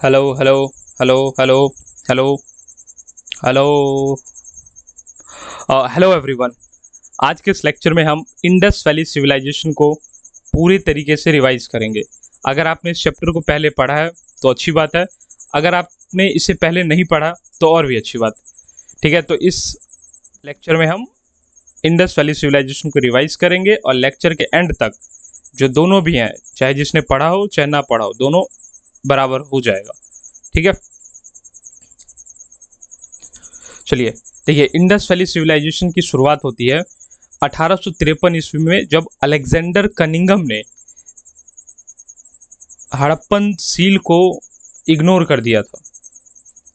Hello hello hello hello hello hello hello everyone. आज के इस लेक्चर में हम इंडस वैली सिविलाइजेशन को पूरी तरीके से रिवाइज करेंगे। अगर आपने इस चैप्टर को पहले पढ़ा है तो अच्छी बात है, अगर आपने इसे पहले नहीं पढ़ा तो और भी अच्छी बात। ठीक है, तो इस लेक्चर में हम इंडस वैली सिविलाइजेशन को रिवाइज करेंगे और लेक्चर के एंड तक जो दोनों भी हैं, चाहे जिसने पढ़ा हो चाहे ना पढ़ा हो, दोनों बराबर हो जाएगा। ठीक है, चलिए देखिए, इंडस वैली सिविलाइजेशन की शुरुआत होती है 1853 ईस्वी में, जब अलेक्जेंडर कनिंघम ने हड़प्पन सील को इग्नोर कर दिया था।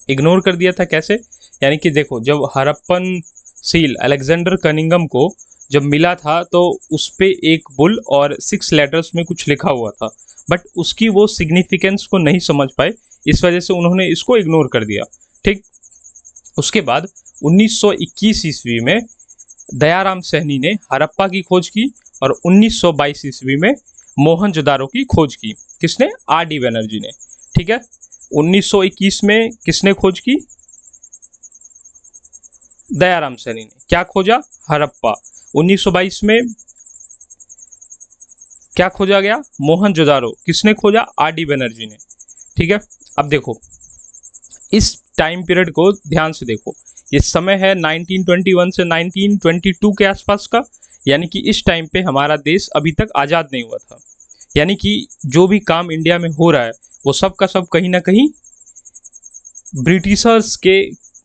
इग्नोर कर दिया था कैसे? यानी कि देखो, जब हड़प्पन सील अलेक्जेंडर कनिंघम को जब मिला था तो उस पे एक बुल और 6 लेटर्स में कुछ लिखा हुआ था, बट उसकी वो सिग्निफिकेंस को नहीं समझ पाए, इस वजह से उन्होंने इसको इग्नोर कर दिया। ठीक, उसके बाद 1921 ईस्वी में दयाराम सहनी ने हड़प्पा की खोज की और 1922 ईस्वी में मोहनजोदारो की खोज की। किसने? आर डी बनर्जी ने। ठीक है, 1921 में किसने खोज की? दयाराम सहनी ने। क्या खोजा? हड़प्पा। 1922 में क्या खोजा गया? मोहनजोदारो। किसने खोजा? आर डी बनर्जी ने। ठीक है, अब देखो इस टाइम पीरियड को ध्यान से देखो। ये समय है 1921 से 1922 के आसपास का, यानी कि इस टाइम पे हमारा देश अभी तक आज़ाद नहीं हुआ था। यानी कि जो भी काम इंडिया में हो रहा है वो सब का सब कहीं ना कहीं ब्रिटिशर्स के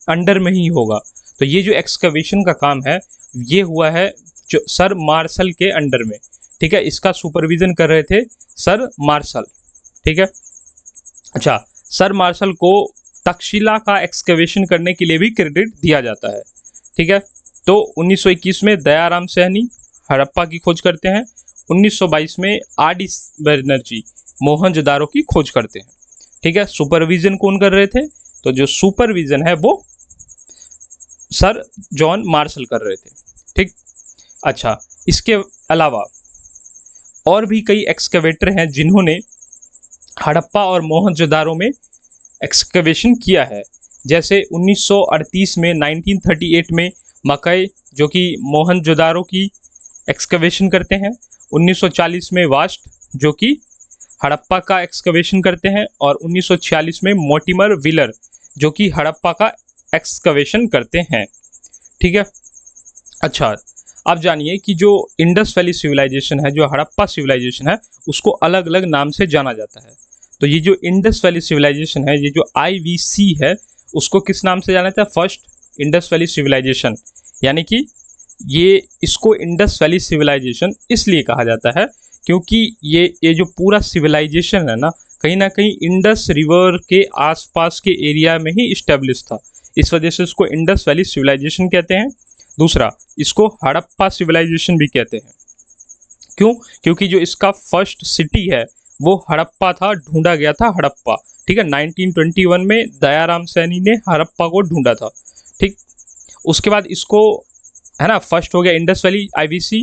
अंडर में ही होगा। तो ये जो एक्सकवेशन का काम है ये हुआ है जो सर मार्शल के अंडर में। ठीक है, इसका सुपरविजन कर रहे थे सर मार्शल। ठीक है, अच्छा, सर मार्शल को तक्षशिला का एक्सकवेशन करने के लिए भी क्रेडिट दिया जाता है। ठीक है, तो 1921 में दयाराम सहनी हड़प्पा की खोज करते हैं। 1922 में आर डी बनर्जी मोहनजोदारो की खोज करते हैं। ठीक है, सुपरविजन कौन कर रहे थे? तो जो सुपरविजन है वो सर जॉन मार्शल कर रहे थे। ठीक, अच्छा, इसके अलावा और भी कई एक्सकवेटर हैं जिन्होंने हड़प्पा और मोहनजोदारो में एक्सकवेशन किया है। जैसे 1938 में 1938 में मकई, जो कि मोहनजोदारो की एक्सकवेशन करते हैं। 1940 में वास्ट, जो कि हड़प्पा का एक्सकवेशन करते हैं। और 1946 में मोटिमर व्हीलर, जो कि हड़प्पा का एक्सकवेशन करते हैं। ठीक है, अच्छा, अब जानिए कि जो इंडस वैली सिविलाइजेशन है, जो हड़प्पा सिविलाइजेशन है, उसको अलग अलग नाम से जाना जाता है। तो ये जो इंडस वैली सिविलाइजेशन है, ये जो IVC है, उसको किस नाम से जाना जाता है? First Indus valley civilization. यानी कि ये इसको इंडस वैली सिविलाइजेशन इसलिए कहा जाता है क्योंकि ये जो पूरा सिविलाइजेशन है ना कहीं इंडस रिवर के आसपास के एरिया में ही इस्टेब्लिश था। इस वजह से इसको इंडस वैली सिविलाइजेशन कहते हैं। दूसरा, इसको हड़प्पा सिविलाइजेशन भी कहते हैं। क्यों? क्योंकि जो इसका फर्स्ट सिटी है वो हड़प्पा था, ढूंढा गया था हड़प्पा। ठीक है, 1921 में दयाराम सैनी ने हड़प्पा को ढूंढा था। ठीक, उसके बाद इसको, है ना, फर्स्ट हो गया Indus valley IVC,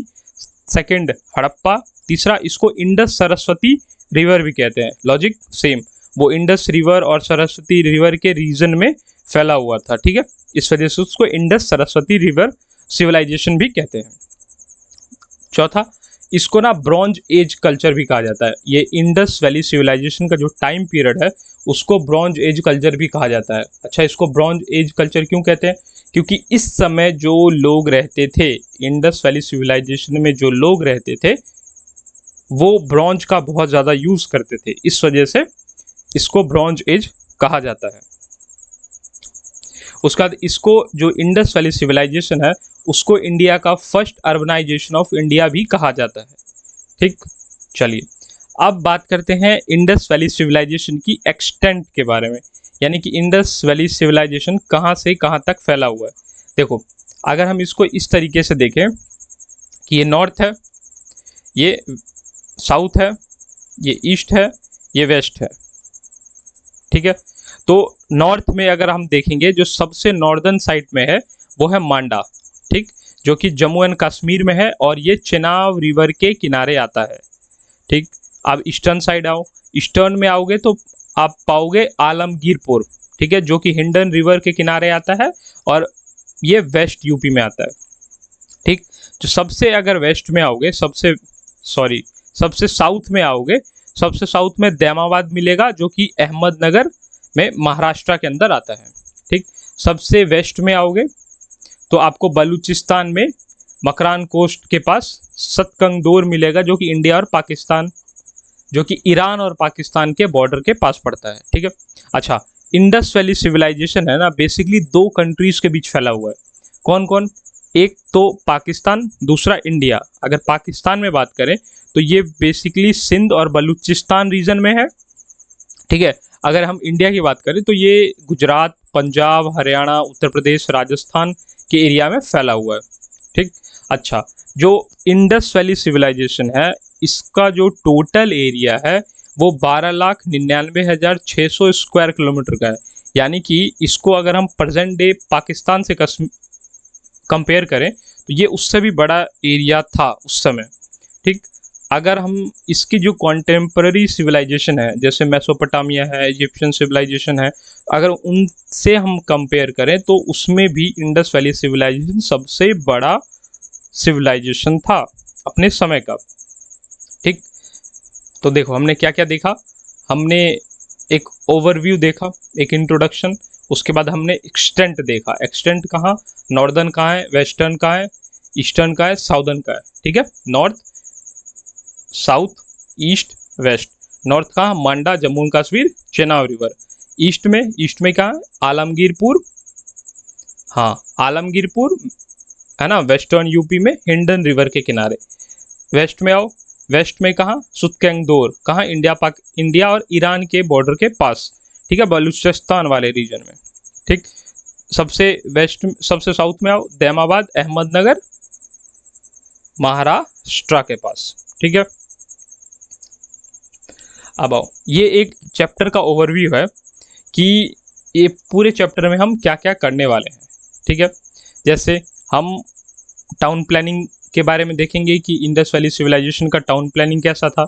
second Harappa, तीसरा इसको इंडस सरस्वती रिवर भी कहते हैं। लॉजिक सेम, वो इंडस रिवर और सरस्वती रिवर के रीजन में फैला हुआ था। ठीक है, इस वजह से उसको इंडस सरस्वती रिवर सिविलाइजेशन भी कहते हैं। चौथा, इसको ना ब्रॉन्ज एज कल्चर भी कहा जाता है। ये इंडस वैली सिविलाइजेशन का जो टाइम पीरियड है उसको ब्रॉन्ज एज कल्चर भी कहा जाता है। अच्छा, इसको ब्रॉन्ज एज कल्चर क्यों कहते हैं? क्योंकि इस समय जो लोग रहते थे, इंडस वैली सिविलाइजेशन में जो लोग रहते थे, वो ब्रॉन्ज का बहुत ज़्यादा यूज़ करते थे, इस वजह से इसको ब्रॉन्ज एज कहा जाता है। उसके बाद इसको जो इंडस वैली सिविलाइजेशन है उसको इंडिया का फर्स्ट अर्बनाइजेशन ऑफ इंडिया भी कहा जाता है। ठीक, चलिए अब बात करते हैं इंडस वैली सिविलाइजेशन की एक्सटेंट के बारे में, यानी कि इंडस वैली सिविलाइजेशन कहाँ से कहाँ तक फैला हुआ है। देखो, अगर हम इसको इस तरीके से देखें कि ये नॉर्थ है, ये साउथ है, ये ईस्ट है, ये वेस्ट है। ठीक है, तो नॉर्थ में अगर हम देखेंगे, जो सबसे नॉर्दर्न साइड में है वो है मांडा। ठीक, जो कि जम्मू एंड कश्मीर में है और ये चेनाब रिवर के किनारे आता है। ठीक, अब ईस्टर्न साइड आओ, ईस्टर्न में आओगे तो आप पाओगे आलमगीरपुर, ठीक है, जो कि हिंडन रिवर के किनारे आता है और ये वेस्ट यूपी में आता है। ठीक, तो सबसे अगर वेस्ट में आओगे, सबसे साउथ में आओगे, सबसे साउथ में दैमाबाद मिलेगा जो कि अहमदनगर में महाराष्ट्र के अंदर आता है। ठीक, सबसे वेस्ट में आओगे तो आपको बलूचिस्तान में मकरान कोस्ट के पास सतकंगदोर मिलेगा जो कि इंडिया और पाकिस्तान, जो कि ईरान और पाकिस्तान के बॉर्डर के पास पड़ता है। ठीक है, अच्छा, इंडस वैली सिविलाइजेशन है ना, बेसिकली दो कंट्रीज के बीच फैला हुआ है। कौन कौन? एक तो पाकिस्तान, दूसरा इंडिया। अगर पाकिस्तान में बात करें तो ये बेसिकली सिंध और बलूचिस्तान रीजन में है। ठीक है, अगर हम इंडिया की बात करें तो ये गुजरात, पंजाब, हरियाणा, उत्तर प्रदेश, राजस्थान के एरिया में फैला हुआ है। ठीक, अच्छा, जो इंडस वैली सिविलाइजेशन है इसका जो टोटल एरिया है वो 12,99,600 स्क्वायर किलोमीटर का है। यानी कि इसको अगर हम प्रेजेंट डे पाकिस्तान से कंपेयर करें तो ये उससे भी बड़ा एरिया था उस समय। ठीक, अगर हम इसकी जो कॉन्टेम्पररी सिविलाइजेशन है जैसे मेसोपोटामिया है, इजिप्शियन सिविलाइजेशन है, अगर उनसे हम कंपेयर करें तो उसमें भी इंडस वैली सिविलाइजेशन सबसे बड़ा सिविलाइजेशन था अपने समय का। ठीक, तो देखो हमने क्या क्या देखा। हमने एक ओवरव्यू देखा, एक इंट्रोडक्शन, उसके बाद हमने एक्सटेंट देखा। एक्सटेंट कहाँ? नॉर्दर्न कहाँ है, वेस्टर्न कहाँ है, ईस्टर्न कहाँ है, साउदर्न कहाँ है। ठीक है, north, south, east, west. North कहाँ? Manda, Jammu and Kashmir, Chenab river. East में कहाँ? आलमगीरपुर, हाँ आलमगीरपुर है ना, वेस्टर्न यूपी में हिंडन रिवर के किनारे। वेस्ट में आओ, वेस्ट में कहाँ? सुतकेंगदोर, कहाँ? इंडिया और ईरान के बॉर्डर के पास। ठीक है, बलूचिस्तान वाले रीजन में। ठीक, सबसे साउथ में आओ, दैमाबाद, अहमदनगर, महाराष्ट्र के पास। ठीक है, अब आओ, ये एक चैप्टर का ओवरव्यू है कि ये पूरे चैप्टर में हम क्या क्या करने वाले हैं। ठीक है, जैसे हम टाउन प्लानिंग के बारे में देखेंगे कि इंडस वैली सिविलाइजेशन का टाउन प्लानिंग कैसा था।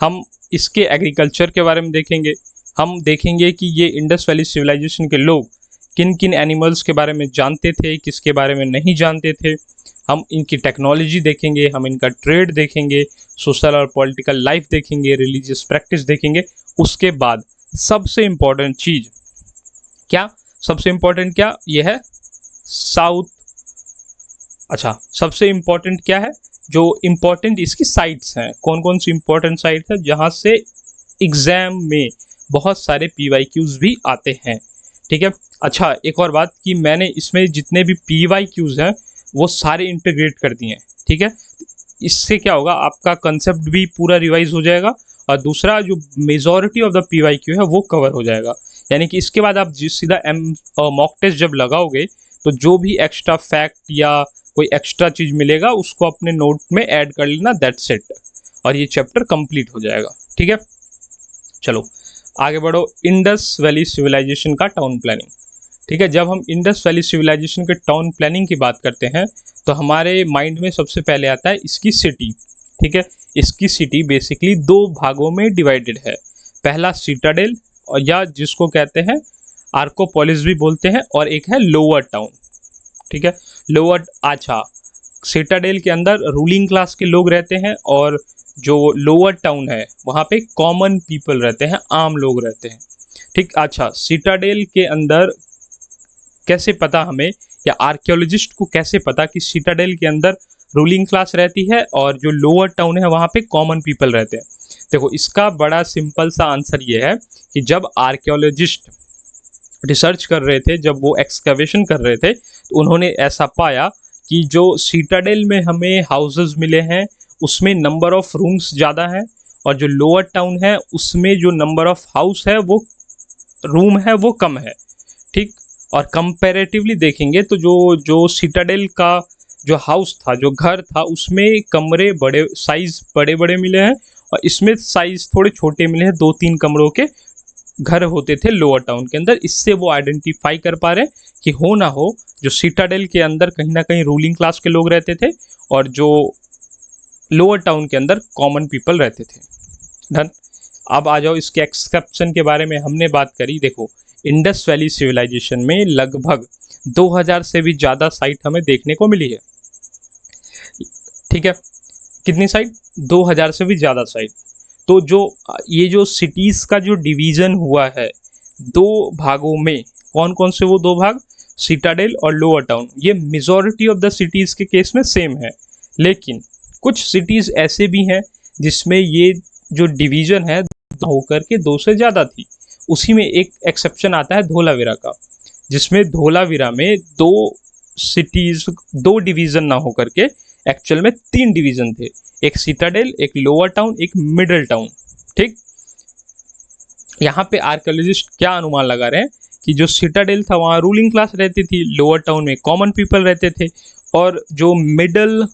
हम इसके एग्रीकल्चर के बारे में देखेंगे। हम देखेंगे कि ये इंडस वैली सिविलाइजेशन के लोग किन किन एनिमल्स के बारे में जानते थे, किसके बारे में नहीं जानते थे। हम इनकी टेक्नोलॉजी देखेंगे, हम इनका ट्रेड देखेंगे, सोशल और पॉलिटिकल लाइफ देखेंगे, रिलीजियस प्रैक्टिस देखेंगे। उसके बाद सबसे इम्पोर्टेंट चीज क्या? सबसे इम्पोर्टेंट क्या? यह है साउथ। अच्छा, सबसे इम्पोर्टेंट क्या है? जो इम्पोर्टेंट इसकी साइट्स हैं, कौन कौन सी इम्पोर्टेंट साइट है जहाँ से एग्जाम में बहुत सारे PYQs भी आते हैं। ठीक है, अच्छा, एक और बात कि मैंने इसमें जितने भी PYQs हैं वो सारे इंटीग्रेट कर दिए हैं। ठीक है, इससे क्या होगा, आपका कंसेप्ट भी पूरा रिवाइज हो जाएगा और दूसरा जो मेजॉरिटी ऑफ द PYQ है वो कवर हो जाएगा। यानी कि इसके बाद आप सीधा मॉक टेस्ट जब लगाओगे तो जो भी एक्स्ट्रा फैक्ट या कोई एक्स्ट्रा चीज मिलेगा उसको अपने नोट में ऐड कर लेना, दैट्स इट, और ये चैप्टर कंप्लीट हो जाएगा। ठीक है, चलो आगे बढ़ो। इंडस वैली सिविलाइजेशन का टाउन प्लानिंग। ठीक है, जब हम इंडस वैली सिविलाइजेशन के टाउन प्लानिंग की बात करते हैं तो हमारे माइंड में सबसे पहले आता है इसकी सिटी। ठीक है, इसकी सिटी बेसिकली दो भागों में डिवाइडेड है। पहला सिटाडेल, और या जिसको कहते हैं आर्कोपोलिस भी बोलते हैं, और एक है लोअर टाउन। ठीक है, लोअर, अच्छा, सिटाडेल के अंदर रूलिंग क्लास के लोग रहते हैं और जो लोअर टाउन है वहाँ पे कॉमन पीपल रहते हैं, आम लोग रहते हैं। ठीक, अच्छा, सिटाडेल के अंदर कैसे पता हमें, या आर्कियोलॉजिस्ट को कैसे पता कि सिटाडेल के अंदर रूलिंग क्लास रहती है और जो लोअर टाउन है वहाँ पे कॉमन पीपल रहते हैं? देखो, इसका बड़ा सिंपल सा आंसर ये है कि जब आर्कियोलॉजिस्ट रिसर्च कर रहे थे, जब वो एक्सकवेशन कर रहे थे, तो उन्होंने ऐसा पाया कि जो सिटाडेल में हमें हाउसेस मिले हैं उसमें नंबर ऑफ रूम्स ज़्यादा हैं, और जो लोअर टाउन है उसमें जो नंबर ऑफ हाउस है वो रूम है वो कम है। ठीक, और कंपैरेटिवली देखेंगे तो जो जो सिटाडेल का जो हाउस था, जो घर था, उसमें कमरे बड़े, साइज बड़े बड़े मिले हैं, और इसमें साइज थोड़े छोटे मिले हैं, 2-3 कमरों के घर होते थे लोअर टाउन के अंदर। इससे वो आइडेंटिफाई कर पा रहे हैं कि हो ना हो जो सिटाडेल के अंदर कहीं ना कहीं रूलिंग क्लास के लोग रहते थे और जो लोअर टाउन के अंदर कॉमन पीपल रहते थे। डन। अब आ जाओ इसके एक्सपेंशन के बारे में हमने बात करी। देखो इंडस वैली सिविलाइजेशन में लगभग 2000 से भी ज़्यादा साइट हमें देखने को मिली है। ठीक है, कितनी साइट? 2000 से भी ज़्यादा साइट। तो जो ये जो सिटीज़ का जो डिवीज़न हुआ है दो भागों में, कौन कौन से वो दो भाग? सिटाडेल और लोअर टाउन। ये मेजॉरिटी ऑफ द सिटीज़ के केस में सेम है, लेकिन कुछ सिटीज़ ऐसे भी हैं जिसमें ये जो डिवीज़न है होकर के दो से ज़्यादा थी। उसी में एक एक्सेप्शन आता है धोलावीरा का, जिसमें धोलावीरा में दो सिटीज़, दो डिवीज़न ना होकर के एक्चुअल में 3 डिवीज़न थे, एक सिटाडेल, एक लोअर टाउन, एक मिडिल टाउन। ठीक, यहाँ पे आर्कियोलॉजिस्ट क्या अनुमान लगा रहे हैं कि जो सिटाडेल था वहाँ रूलिंग क्लास रहती थी, लोअर टाउन में कॉमन पीपल रहते थे, और जो मिडिल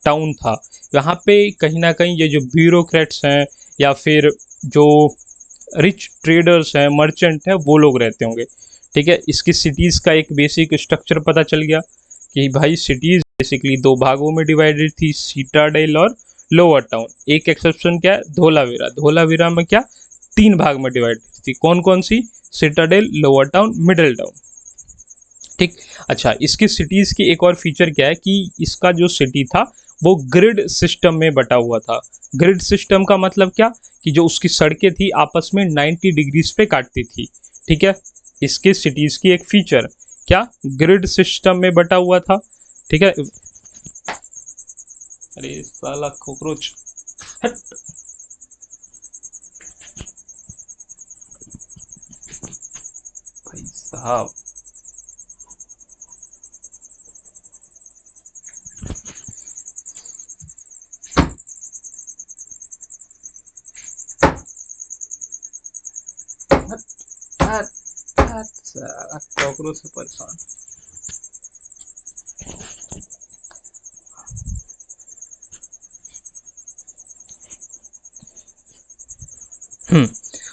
टाउन था यहाँ पे कहीं ना कहीं ये जो ब्यूरोक्रेट्स हैं या फिर जो रिच ट्रेडर्स हैं, मर्चेंट हैं, वो लोग रहते होंगे। ठीक है, इसकी सिटीज़ का एक बेसिक स्ट्रक्चर पता चल गया कि भाई सिटीज़ बेसिकली दो भागों में डिवाइडेड थी, सिटाडेल और लोअर टाउन। एक एक्सेप्शन क्या है? धोलावीरा। धोलावीरा में क्या 3 भाग में डिवाइडेड थी, कौन कौन सी? Citadel, lower town, middle town. ठीक, अच्छा इसकी सिटीज़ की एक और फीचर क्या है कि इसका जो सिटी था वो ग्रिड सिस्टम में बटा हुआ था। ग्रिड सिस्टम का मतलब क्या कि जो उसकी सड़कें थी आपस में 90 डिग्रीज पे काटती थी। ठीक है, इसके सिटीज़ की एक फीचर क्या? ग्रिड सिस्टम में बटा हुआ था। ठीक है, अरे साला कॉकरोच, हट। भाई साहब, कॉकरोच से परेशान।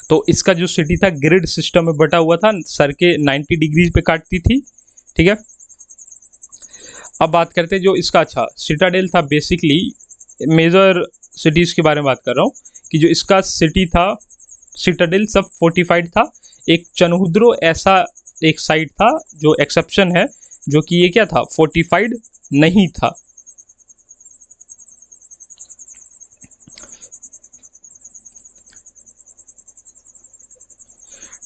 तो इसका जो सिटी था ग्रिड सिस्टम में बटा हुआ था, सर के 90 डिग्री पे काटती थी। ठीक है, अब बात करते हैं जो इसका, अच्छा सिटाडेल था बेसिकली, मेजर सिटीज़ के बारे में बात कर रहा हूँ कि जो इसका सिटी था सिटाडेल सब फोर्टिफाइड था। एक चनहुद्रो ऐसा एक साइट था जो एक्सेप्शन है, जो कि ये क्या था? फोर्टिफाइड नहीं था।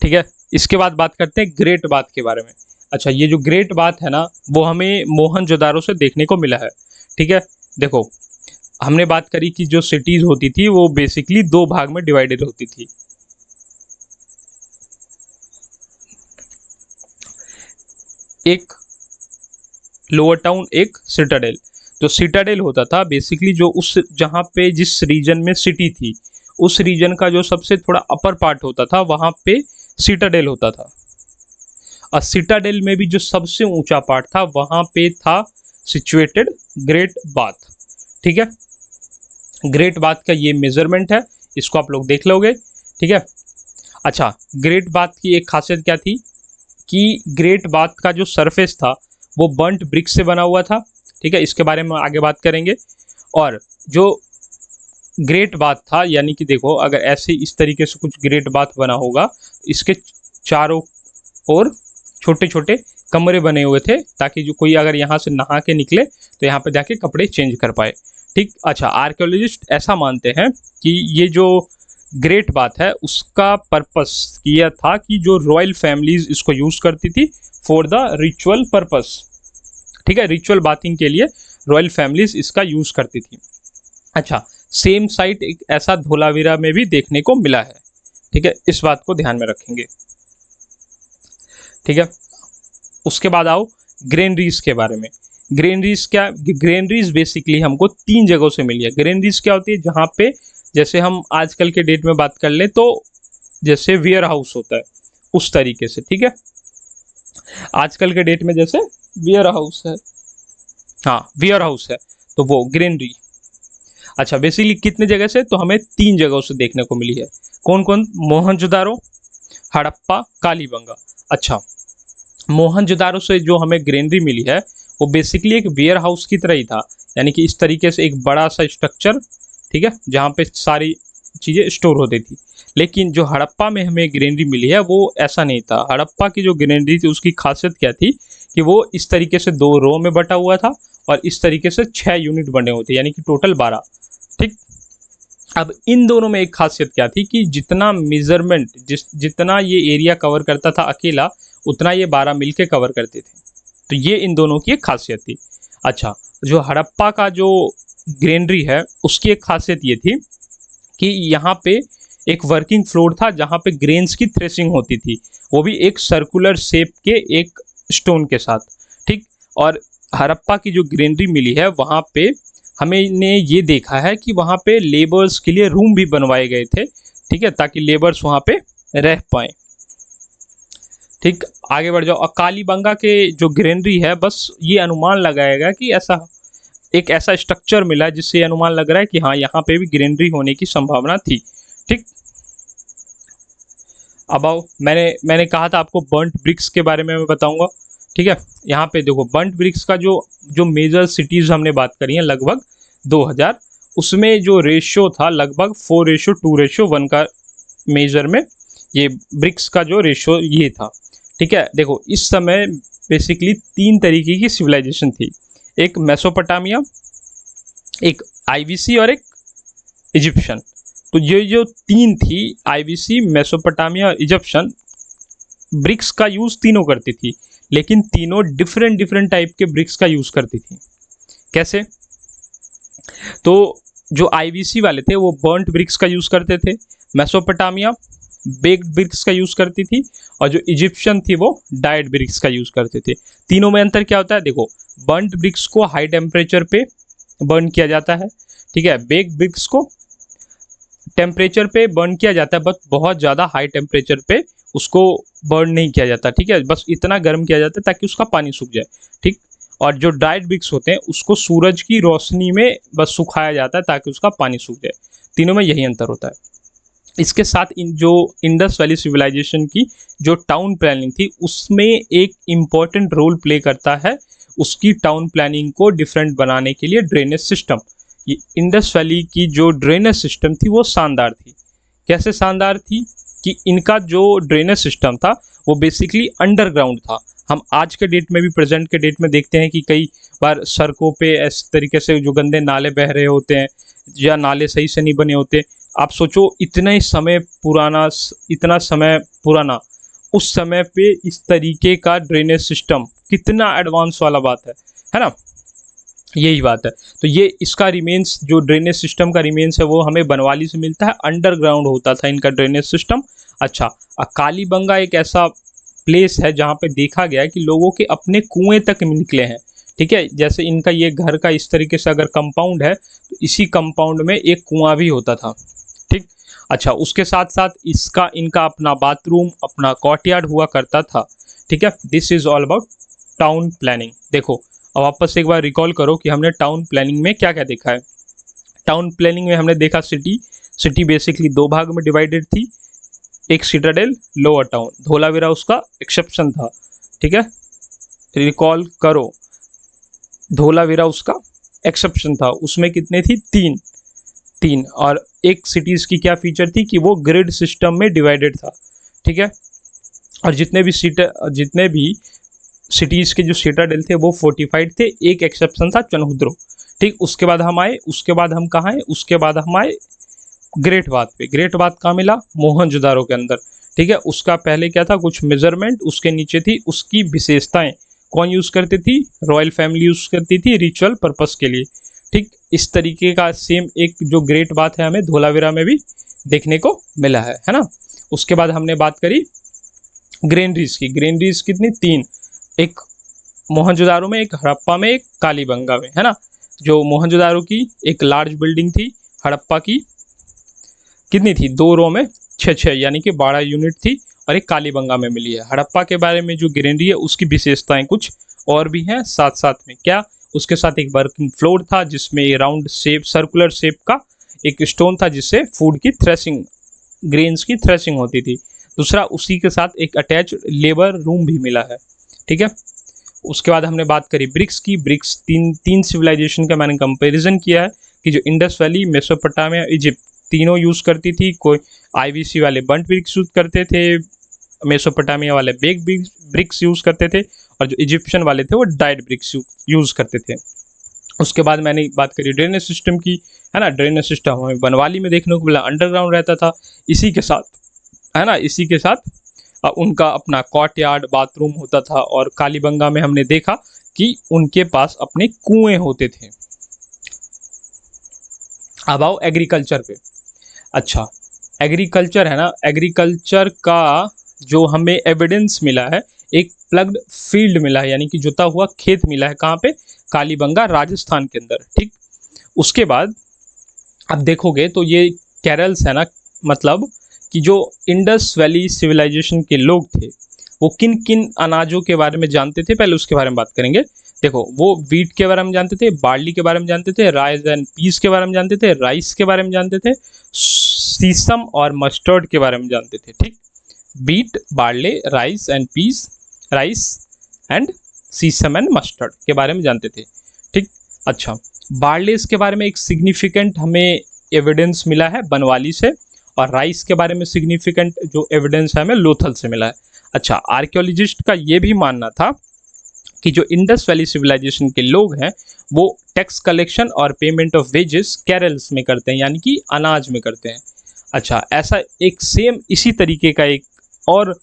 ठीक है, इसके बाद बात करते हैं ग्रेट बाथ के बारे में। अच्छा, ये जो ग्रेट बाथ है ना वो हमें मोहनजोदारो से देखने को मिला है। ठीक है, देखो हमने बात करी कि जो सिटीज़ होती थी वो बेसिकली दो भाग में डिवाइडेड होती थी। एक लोअर टाउन, एक सिटाडेल। जो सिटाडेल होता था बेसिकली जो उस जहाँ पे जिस रीजन में सिटी थी उस रीजन का जो सबसे थोड़ा अपर पार्ट होता था वहाँ पे सिटाडेल होता था। और सिटाडेल में भी जो सबसे ऊंचा पार्ट था वहाँ पे था सिचुएटेड ग्रेट बाथ। ठीक है, ग्रेट बाथ का ये मेजरमेंट है, इसको आप लोग देख लोगे। ठीक है, अच्छा ग्रेट बाथ की एक खासियत क्या थी कि ग्रेट बाथ का जो सरफेस था वो बर्न्ट ब्रिक से बना हुआ था। ठीक है, इसके बारे में आगे बात करेंगे। और जो ग्रेट बाथ था, यानी कि देखो अगर ऐसे इस तरीके से कुछ ग्रेट बाथ बना होगा, इसके चारों ओर छोटे छोटे कमरे बने हुए थे ताकि जो कोई अगर यहाँ से नहा के निकले तो यहाँ पे जाके कपड़े चेंज कर पाए। ठीक, अच्छा आर्कियोलॉजिस्ट ऐसा मानते हैं कि ये जो ग्रेट बात है उसका पर्पस यह था कि जो रॉयल फैमिलीज इसको यूज़ करती थी फॉर द रिचुअल पर्पस। ठीक है, रिचुअल बाथिंग के लिए रॉयल फैमिलीज इसका यूज़ करती थी। अच्छा, सेम साइट एक ऐसा धोलावीरा में भी देखने को मिला है। ठीक है, इस बात को ध्यान में रखेंगे। ठीक है, उसके बाद आओ ग्रेनरीज के बारे में। ग्रेनरीज क्या? ग्रेनरीज बेसिकली हमको 3 जगहों से मिली है। ग्रेनरीज क्या होती है? जहाँ पे जैसे हम आजकल के डेट में बात कर ले तो जैसे वेयर हाउस होता है उस तरीके से। ठीक है, आजकल के डेट में जैसे वेयर हाउस है, हाँ वेयर हाउस है, तो वो ग्रेनरी। अच्छा बेसिकली कितने जगह से? तो हमें 3 जगहों से देखने को मिली है। कौन कौन? मोहनजोदारो, हड़प्पा, कालीबंगा। अच्छा, मोहनजोदारो से जो हमें ग्रेनरी मिली है वो बेसिकली एक वेयर हाउस की तरह ही था, यानी कि इस तरीके से एक बड़ा सा स्ट्रक्चर। ठीक है, जहाँ पे सारी चीज़ें स्टोर होती थी। लेकिन जो हड़प्पा में हमें ग्रेनरी मिली है वो ऐसा नहीं था। हड़प्पा की जो ग्रेनरी थी उसकी खासियत क्या थी कि वो इस तरीके से 2 रो में बटा हुआ था और इस तरीके से 6 यूनिट बने हुए थे, यानी कि टोटल 12। ठीक। अब इन दोनों में एक खासियत क्या थी कि जितना मेजरमेंट जितना ये एरिया कवर करता था अकेला, उतना ये 12 मिलके कवर करते थे। तो ये इन दोनों की एक खासियत थी। अच्छा, जो हड़प्पा का जो ग्रेनरी है उसकी एक खासियत ये थी कि यहाँ पे एक वर्किंग फ्लोर था जहाँ पे ग्रेन्स की थ्रेसिंग होती थी, वो भी एक सर्कुलर शेप के एक स्टोन के साथ। ठीक। और हड़प्पा की जो ग्रेनरी मिली है वहाँ पे हमने ये देखा है कि वहाँ पे लेबर्स के लिए रूम भी बनवाए गए थे, ठीक है, ताकि लेबर्स वहाँ पे रह पाए। ठीक। आगे बढ़ जाओ। कालीबंगा के जो ग्रेनरी है, बस ये अनुमान लगाया गया कि ऐसा स्ट्रक्चर मिला जिससे ये अनुमान लग रहा है कि हाँ यहाँ पे भी ग्रेनरी होने की संभावना थी। ठीक। अब आओ, मैंने कहा था आपको बर्न्ट ब्रिक्स के बारे में मैं बताऊंगा। ठीक है, यहाँ पे देखो बर्न्ट ब्रिक्स का जो जो मेजर सिटीज हमने बात करी है लगभग 2000, उसमें जो रेशियो था लगभग 4:2:1 का मेजर में ये ब्रिक्स का जो रेशियो ये था। ठीक है, देखो इस समय बेसिकली 3 तरीके की सिविलाइजेशन थी, एक मेसोपोटामिया, एक आईवीसी और एक इजिप्शियन। तो ये जो 3 थी, आईवीसी, मेसोपोटामिया और इजिप्शियन, ब्रिक्स का यूज तीनों करती थी, लेकिन तीनों डिफरेंट डिफरेंट टाइप के ब्रिक्स का यूज करती थी। कैसे? तो जो आईवीसी वाले थे वो बर्न्ट ब्रिक्स का यूज करते थे, मेसोपोटामिया बेक्ड ब्रिक्स का यूज करती थी, और जो इजिप्शियन थी वो डाइड ब्रिक्स का यूज करते थे। तीनों में अंतर क्या होता है? देखो, बर्न्ट ब्रिक्स को हाई टेम्परेचर पे बर्न किया जाता है, ठीक है, बेक्ड ब्रिक्स को टेम्परेचर पे बर्न किया जाता है, बट बहुत ज़्यादा हाई टेम्परेचर पे उसको बर्न नहीं किया जाता। ठीक है, बस इतना गर्म किया जाता है ताकि उसका पानी सूख जाए। ठीक। और जो ड्राइड ब्रिक्स होते हैं उसको सूरज की रोशनी में बस सुखाया जाता है ताकि उसका पानी सूख जाए। तीनों में यही अंतर होता है। इसके साथ इन जो इंडस वैली सिविलाइजेशन की जो टाउन प्लानिंग थी उसमें एक इम्पॉर्टेंट रोल प्ले करता है, उसकी टाउन प्लानिंग को डिफरेंट बनाने के लिए ड्रेनेज सिस्टम। ये इंडस वैली की जो ड्रेनेज सिस्टम थी वो शानदार थी। कैसे शानदार थी? कि इनका जो ड्रेनेज सिस्टम था वो बेसिकली अंडरग्राउंड था। हम आज के डेट में भी, प्रेजेंट के डेट में देखते हैं कि कई बार सड़कों पे इस तरीके से जो गंदे नाले बह रहे होते हैं या नाले सही से नहीं बने होते। आप सोचो इतना समय पुराना, उस समय पे इस तरीके का ड्रेनेज सिस्टम कितना एडवांस वाला बात है ना? यही बात है। तो ये इसका रिमेन्स, जो ड्रेनेज सिस्टम का रिमेन्स है वो हमें बनवाली से मिलता है, अंडरग्राउंड होता था इनका ड्रेनेज सिस्टम। अच्छा, कालीबंगा एक ऐसा प्लेस है जहाँ पे देखा गया है कि लोगों के अपने कुएं तक निकले हैं। ठीक है, जैसे इनका ये घर का इस तरीके से अगर कंपाउंड है तो इसी कंपाउंड में एक कुआं भी होता था। ठीक। अच्छा, उसके साथ साथ इनका अपना बाथरूम, अपना कॉर्टयार्ड हुआ करता था। ठीक है, this is all about town planning. देखो, अब वापस एक बार रिकॉल करो कि हमने टाउन प्लानिंग में क्या क्या देखा है। टाउन प्लानिंग में हमने देखा सिटी बेसिकली 2 भाग में डिवाइडेड थी, एक सिटाडेल, लोअर टाउन। धोलावीरा उसका एक्सेप्शन था। ठीक है, रिकॉल करो, धोलावीरा उसका एक्सेप्शन था। उसमें कितने थी? 3। और एक सिटीज की क्या फीचर थी कि वो ग्रिड सिस्टम में डिवाइडेड था। ठीक है, और जितने भी सिटीज़ के जो सिटाडेल थे वो फोर्टिफाइड थे, एक एक्सेप्शन था चनहुद्रो। ठीक। उसके बाद हम कहाँ आए? उसके बाद हम आए ग्रेट बाथ पे। ग्रेट बाथ कहाँ मिला? मोहनजोदारो के अंदर। ठीक है, उसका पहले क्या था? कुछ मेजरमेंट, उसके नीचे थी उसकी विशेषताएं। कौन यूज़ करती थी? रॉयल फैमिली यूज़ करती थी रिचुअल पर्पस के लिए। ठीक। इस तरीके का सेम एक जो ग्रेट बाथ है हमें धोलावीरा में भी देखने को मिला है ना? उसके बाद हमने बात करी ग्रेनरीज की। ग्रेनरीज कितनी? 3, एक मोहनजोदारो में, एक हड़प्पा में, एक कालीबंगा में, है ना? जो मोहनजोदारो की एक लार्ज बिल्डिंग थी, हड़प्पा की कितनी थी? 2 रो में 6 यानी कि 12 यूनिट थी, और एक कालीबंगा में मिली है। हड़प्पा के बारे में जो ग्रेनरी है उसकी विशेषताएं कुछ और भी हैं साथ साथ में। क्या? उसके साथ एक वर्किंग फ्लोर था जिसमें राउंड शेप, सर्कुलर शेप का एक स्टोन था जिससे फूड की थ्रेसिंग, ग्रेन्स की थ्रेसिंग होती थी। दूसरा, उसी के साथ एक अटैच लेबर रूम भी मिला है। ठीक है, उसके बाद हमने बात करी ब्रिक्स की। तीन सिविलाइजेशन का मैंने कंपैरिजन किया है कि जो इंडस वैली, मेसोपोटामिया, इजिप्ट, तीनों यूज करती थी। कोई आईवीसी वाले बंट ब्रिक्स यूज करते थे, मेसोपोटामिया वाले बेग ब्रिक्स यूज करते थे, और जो इजिप्शियन वाले थे वो डाइड ब्रिक्स यूज करते थे। उसके बाद मैंने बात करी ड्रेनेज सिस्टम की, है ना। ड्रेनेज सिस्टम हमें बनवाली में देखने को मिला, अंडरग्राउंड रहता था। इसी के साथ, है ना, इसी के साथ उनका अपना कॉट यार्ड, बाथरूम होता था। और कालीबंगा में हमने देखा कि उनके पास अपने कुएं होते थे। अब आओ एग्रीकल्चर पे। अच्छा, एग्रीकल्चर है ना, एग्रीकल्चर का जो हमें एविडेंस मिला है, एक प्लग्ड फील्ड मिला है, यानी कि जुता हुआ खेत मिला है। कहाँ पे? कालीबंगा, राजस्थान के अंदर। ठीक, उसके बाद अब देखोगे तो ये कैरल्स है ना, मतलब कि जो इंडस वैली सिविलाइजेशन के लोग थे वो किन किन अनाजों के बारे में जानते थे, पहले उसके बारे में बात करेंगे। देखो, वो वीट के बारे में जानते थे, बार्ली के बारे में जानते थे, राइस एंड पीस के बारे में जानते थे, राइस के बारे में जानते थे, सीसम और मस्टर्ड के बारे में जानते थे। ठीक, wheat, barley, rice and peas, rice and sesame and mustard के बारे में जानते थे। ठीक, अच्छा, बार्लेस के बारे में एक सिग्निफिकेंट हमें एविडेंस मिला है बनवाली से, और राइस के बारे में सिग्निफिकेंट जो एविडेंस है हमें लोथल से मिला है। अच्छा, आर्कियोलॉजिस्ट का ये भी मानना था कि जो इंडस वैली सिविलाइजेशन के लोग हैं वो टैक्स कलेक्शन और पेमेंट ऑफ वेजेस कैरल्स में करते हैं, यानी कि अनाज में करते हैं। अच्छा, ऐसा एक सेम इसी तरीके का एक और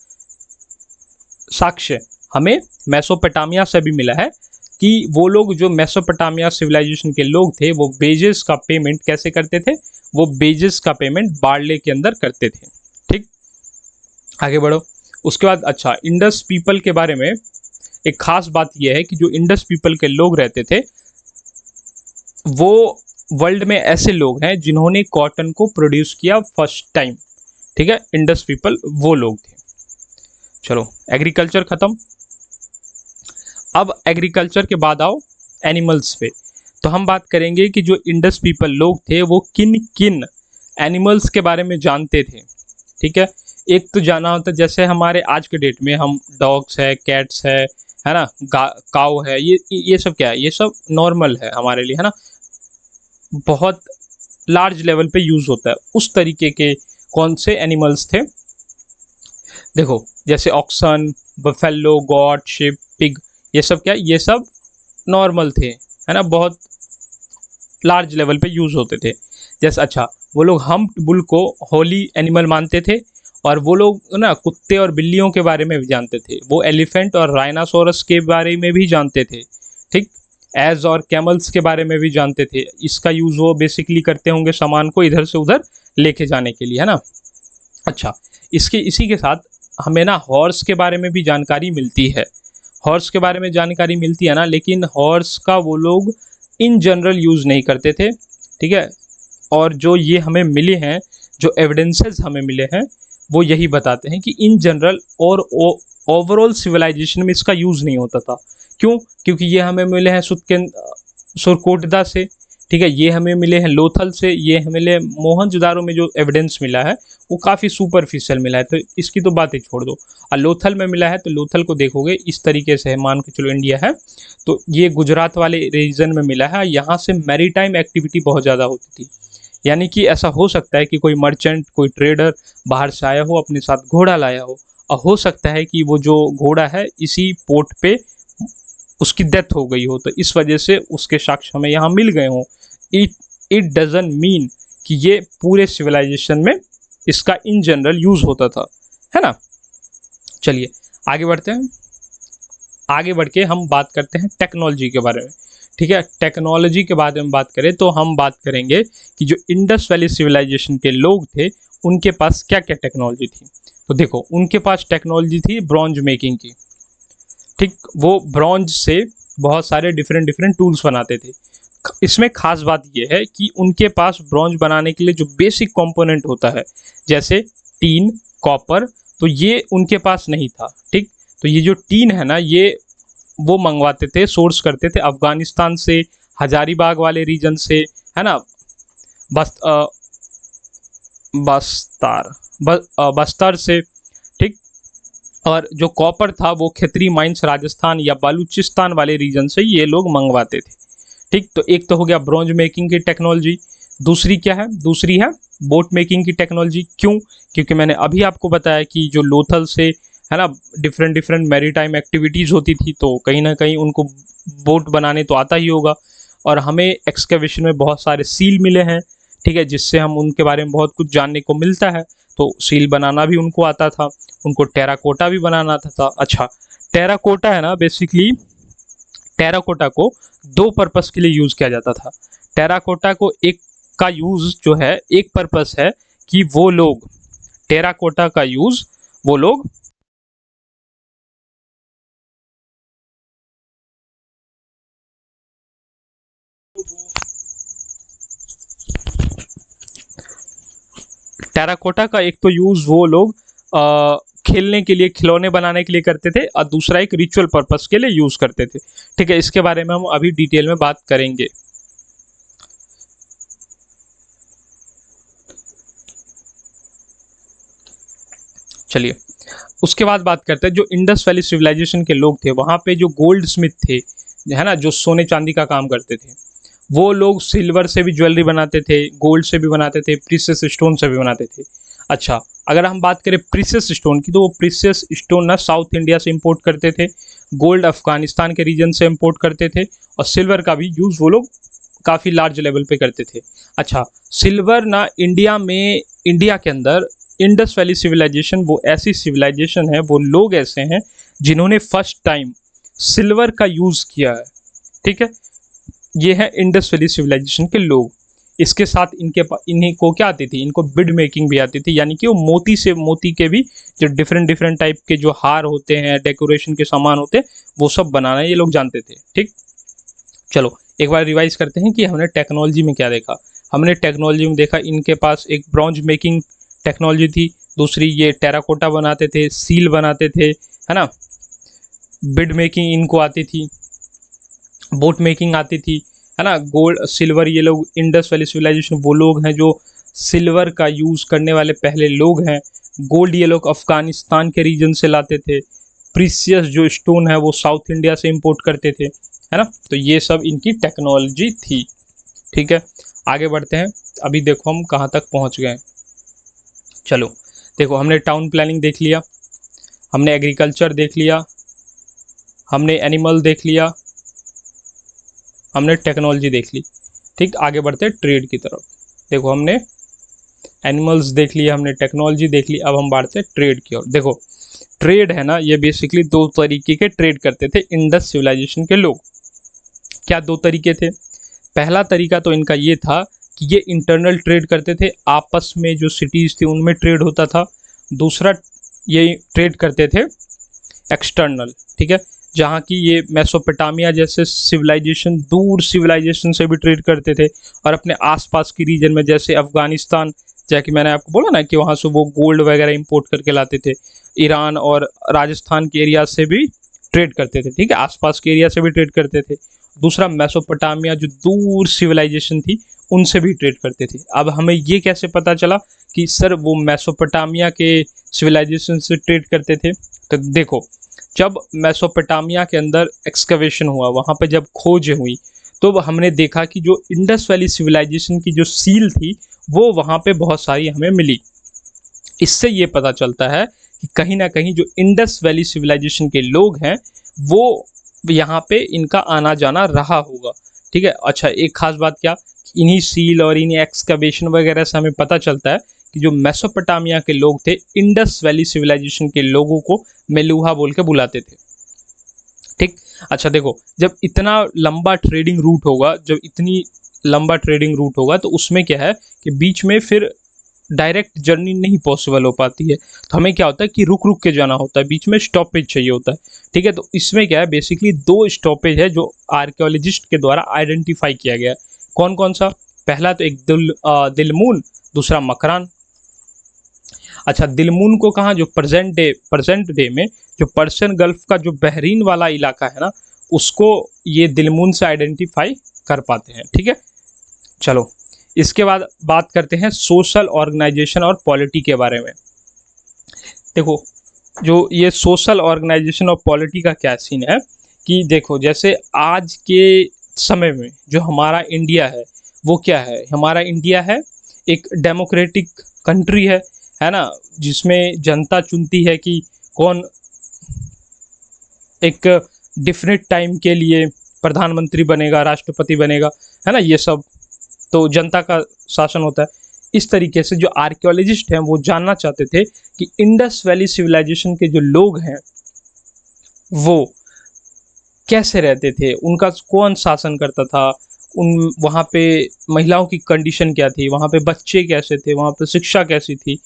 साक्ष्य हमें मेसोपोटामिया से भी मिला है कि वो लोग जो मेसोपोटामिया सिविलाइजेशन के लोग थे वो बेजेस का पेमेंट कैसे करते थे? वो बेजेस का पेमेंट बार्ले के अंदर करते थे। ठीक, आगे बढ़ो। उसके बाद अच्छा, इंडस पीपल के बारे में एक खास बात यह है कि जो इंडस पीपल के लोग रहते थे वो वर्ल्ड में ऐसे लोग हैं जिन्होंने कॉटन को प्रोड्यूस किया फर्स्ट टाइम। ठीक है, इंडस पीपल वो लोग थे। चलो, एग्रीकल्चर खत्म। अब एग्रीकल्चर के बाद आओ एनिमल्स पे। तो हम बात करेंगे कि जो इंडस पीपल लोग थे वो किन किन एनिमल्स के बारे में जानते थे। ठीक है, एक तो जाना होता, जैसे हमारे आज के डेट में हम डॉग्स है, कैट्स है ना, काऊ है, ये सब क्या है? ये सब नॉर्मल है हमारे लिए, है ना, बहुत लार्ज लेवल पे यूज होता है। उस तरीके के कौन से एनिमल्स थे? देखो, जैसे oxen, buffalo, goat, sheep, pig, ये सब क्या, ये सब नॉर्मल थे, है ना, बहुत लार्ज लेवल पे यूज होते थे। जैसे अच्छा, वो लोग हम्प्ड बुल को होली एनिमल मानते थे, और वो लोग ना कुत्ते और बिल्लियों के बारे में भी जानते थे। वो एलिफेंट और राइनासोरस के बारे में भी जानते थे। ठीक, एज और कैमल्स के बारे में भी जानते थे। इसका यूज वो बेसिकली करते होंगे सामान को इधर से उधर लेके जाने के लिए, है ना। अच्छा, इसी के साथ हमें ना हॉर्स के बारे में भी जानकारी मिलती है। हॉर्स के बारे में जानकारी मिलती है ना, लेकिन हॉर्स का वो लोग इन जनरल यूज़ नहीं करते थे। ठीक है, और जो ये हमें मिले हैं, जो एविडेंसेस हमें मिले हैं, वो यही बताते हैं कि इन जनरल और ओवरऑल सिविलाइजेशन में इसका यूज़ नहीं होता था। क्यों? क्योंकि ये हमें मिले हैं सुरकोटदा से। ठीक है, ये हमें मिले हैं लोथल से, ये हमें मिले मोहनजोदारो में जो एविडेंस मिला है वो काफ़ी सुपरफिशियल मिला है, तो इसकी तो बात ही छोड़ दो। और लोथल में मिला है तो लोथल को देखोगे इस तरीके से है, मान के चलो इंडिया है तो ये गुजरात वाले रीजन में मिला है। यहाँ से मैरीटाइम एक्टिविटी बहुत ज़्यादा होती थी, यानी कि ऐसा हो सकता है कि कोई मर्चेंट, कोई ट्रेडर बाहर से आया हो, अपने साथ घोड़ा लाया हो, और हो सकता है कि वो जो घोड़ा है इसी पोर्ट पे उसकी डेथ हो गई हो, तो इस वजह से उसके साक्ष्य हमें यहाँ मिल गए हों। इट डजंट मीन कि ये पूरे सिविलाइजेशन में इसका इन जनरल यूज होता था, है ना। चलिए आगे बढ़ते हैं। आगे बढ़ के हम बात करते हैं टेक्नोलॉजी के बारे में। ठीक है, टेक्नोलॉजी के बारे में बात करें तो हम बात करेंगे कि जो इंडस वैली सिविलाइजेशन के लोग थे उनके पास क्या क्या टेक्नोलॉजी थी। तो देखो, उनके पास टेक्नोलॉजी थी ब्रॉन्ज मेकिंग की। ठीक, वो ब्रॉन्ज से बहुत सारे डिफरेंट डिफरेंट टूल्स बनाते थे। इसमें खास बात यह है कि उनके पास ब्रॉन्ज बनाने के लिए जो बेसिक कंपोनेंट होता है, जैसे टीन, कॉपर, तो ये उनके पास नहीं था। ठीक, तो ये जो टीन है ना, ये वो मंगवाते थे, सोर्स करते थे अफगानिस्तान से, हजारीबाग वाले रीजन से, है ना, बस बस्तर से। ठीक, और जो कॉपर था वो खितरी माइंस राजस्थान या बलूचिस्तान वाले रीजन से ये लोग मंगवाते थे। ठीक, तो एक तो हो गया ब्रॉन्ज मेकिंग की टेक्नोलॉजी। दूसरी क्या है? दूसरी है बोट मेकिंग की टेक्नोलॉजी। क्यों? क्योंकि मैंने अभी आपको बताया कि जो लोथल से है ना डिफरेंट डिफरेंट मैरीटाइम एक्टिविटीज़ होती थी, तो कहीं ना कहीं उनको बोट बनाने तो आता ही होगा। और हमें एक्सकेवेशन में बहुत सारे सील मिले हैं, ठीक है, जिससे हम उनके बारे में बहुत कुछ जानने को मिलता है। तो सील बनाना भी उनको आता था, उनको टेराकोटा भी बनाना आता था। अच्छा, टेराकोटा है ना, बेसिकली टेराकोटा को दो पर्पस के लिए यूज़ किया जाता था। टेराकोटा को एक का यूज़ जो है, एक पर्पस है कि वो लोग टेराकोटा का यूज़ वो लोग टेराकोटा का एक तो यूज़ वो लोग खेलने के लिए, खिलौने बनाने के लिए करते थे, और दूसरा एक रिचुअल पर्पस के लिए यूज़ करते थे। ठीक है, इसके बारे में हम अभी डिटेल में बात करेंगे। चलिए, उसके बाद बात करते हैं जो इंडस वैली सिविलाइजेशन के लोग थे, वहाँ पे जो गोल्ड स्मिथ थे, है ना, जो सोने चांदी का काम करते थे, वो लोग सिल्वर से भी ज्वेलरी बनाते थे, गोल्ड से भी बनाते थे, प्रीशियस स्टोन से भी बनाते थे। अच्छा, अगर हम बात करें प्रीशियस स्टोन की, तो वो प्रीशियस स्टोन ना साउथ इंडिया से इंपोर्ट करते थे, गोल्ड अफगानिस्तान के रीजन से इंपोर्ट करते थे, और सिल्वर का भी यूज़ वो लोग काफ़ी लार्ज लेवल पे करते थे। अच्छा, सिल्वर ना इंडिया में, इंडिया के अंदर इंडस वैली सिविलाइजेशन वो ऐसी सिविलाइजेशन है, वो लोग ऐसे हैं जिन्होंने फर्स्ट टाइम सिल्वर का यूज़ किया है। ठीक है, ये है इंडस वैली सिविलाइजेशन के लोग। इसके साथ इन्हीं को क्या आती थी, इनको बिड मेकिंग भी आती थी, यानी कि वो मोती से, मोती के भी जो डिफरेंट डिफरेंट टाइप के जो हार होते हैं, डेकोरेशन के सामान होते हैं, वो सब बनाना ये लोग जानते थे। ठीक, चलो एक बार रिवाइज करते हैं कि हमने टेक्नोलॉजी में क्या देखा। हमने टेक्नोलॉजी में देखा इनके पास एक ब्रॉन्ज मेकिंग टेक्नोलॉजी थी, दूसरी ये टेराकोटा बनाते थे, सील बनाते थे, है ना, बिड मेकिंग इनको आती थी, बोट मेकिंग आती थी, है ना, गोल्ड सिल्वर, ये लोग इंडस वैली सिविलाइजेशन वो लोग हैं जो सिल्वर का यूज़ करने वाले पहले लोग हैं। गोल्ड ये लोग अफगानिस्तान के रीजन से लाते थे, प्रीसियस जो स्टोन है वो साउथ इंडिया से इंपोर्ट करते थे, है ना। तो ये सब इनकी टेक्नोलॉजी थी। ठीक है, आगे बढ़ते हैं। अभी देखो हम कहाँ तक पहुँच गए। चलो देखो, हमने टाउन प्लानिंग देख लिया, हमने एग्रीकल्चर देख लिया, हमने एनिमल देख लिया, हमने टेक्नोलॉजी देख ली। ठीक, आगे बढ़ते हैं ट्रेड की तरफ। देखो, हमने एनिमल्स देख लिया, हमने टेक्नोलॉजी देख ली, अब हम बढ़ते हैं ट्रेड की ओर। देखो, ट्रेड है ना, ये बेसिकली दो तरीके के ट्रेड करते थे इंडस सिविलाइजेशन के लोग। क्या दो तरीके थे? पहला तरीका तो इनका ये था कि ये इंटरनल ट्रेड करते थे, आपस में जो सिटीज़ थी उनमें ट्रेड होता था। दूसरा, ये ट्रेड करते थे एक्सटर्नल। ठीक है, जहाँ की ये मेसोपोटामिया जैसे सिविलाइजेशन, दूर सिविलाइजेशन से भी ट्रेड करते थे, और अपने आसपास की रीजन में जैसे अफगानिस्तान, जैसे कि मैंने आपको बोला ना कि वहाँ से वो गोल्ड वगैरह इंपोर्ट करके लाते थे, ईरान और राजस्थान के एरिया से भी ट्रेड करते थे। ठीक है, आसपास के एरिया से भी ट्रेड करते थे। दूसरा, मेसोपोटामिया जो दूर सिविलाइजेशन थी उनसे भी ट्रेड करते थे। अब हमें ये कैसे पता चला कि सर वो मेसोपोटामिया के सिविलाइजेशन से ट्रेड करते थे? तो देखो, जब मेसोपोटामिया के अंदर एक्सकवेशन हुआ, वहाँ पे जब खोज हुई, तो हमने देखा कि जो इंडस वैली सिविलाइजेशन की जो सील थी वो वहाँ पे बहुत सारी हमें मिली। इससे ये पता चलता है कि कहीं ना कहीं जो इंडस वैली सिविलाइजेशन के लोग हैं वो यहाँ पे इनका आना जाना रहा होगा। ठीक है, अच्छा, एक खास बात क्या, इन्हीं सील और इन्हीं एक्सकवेशन वगैरह से हमें पता चलता है कि जो मेसोपोटामिया के लोग थे, इंडस वैली सिविलाइजेशन के लोगों को मेलुहा बोल के बुलाते थे। ठीक, अच्छा देखो, जब इतना लंबा ट्रेडिंग रूट होगा, जब इतनी लंबा ट्रेडिंग रूट होगा, तो उसमें क्या है कि बीच में फिर डायरेक्ट जर्नी नहीं पॉसिबल हो पाती है, तो हमें क्या होता है कि रुक रुक के जाना होता है, बीच में स्टॉपेज चाहिए होता है। ठीक है, तो इसमें क्या है, बेसिकली दो स्टॉपेज है जो आर्कियोलॉजिस्ट के द्वारा आइडेंटिफाई किया गया है। कौन कौन सा? पहला तो एक दिलमून, दूसरा मकरान। अच्छा, दिलमून को कहाँ, जो प्रेजेंट डे में जो पर्शियन गल्फ का जो बहरीन वाला इलाका है ना, उसको ये दिलमून से आइडेंटिफाई कर पाते हैं। ठीक है, चलो इसके बाद बात करते हैं सोशल ऑर्गेनाइजेशन और पॉलिटी के बारे में। देखो, जो ये सोशल ऑर्गेनाइजेशन और पॉलिटी का क्या सीन है कि देखो, जैसे आज के समय में जो हमारा इंडिया है वो क्या है, हमारा इंडिया है एक डेमोक्रेटिक कंट्री है ना, जिसमें जनता चुनती है कि कौन एक डिफिनिट टाइम के लिए प्रधानमंत्री बनेगा, राष्ट्रपति बनेगा, है ना, ये सब तो जनता का शासन होता है। इस तरीके से जो आर्कियोलॉजिस्ट हैं वो जानना चाहते थे कि इंडस वैली सिविलाइजेशन के जो लोग हैं वो कैसे रहते थे, उनका कौन शासन करता था, उन वहाँ पे महिलाओं की कंडीशन क्या थी, वहाँ पे बच्चे कैसे थे, वहाँ पे शिक्षा कैसी थी,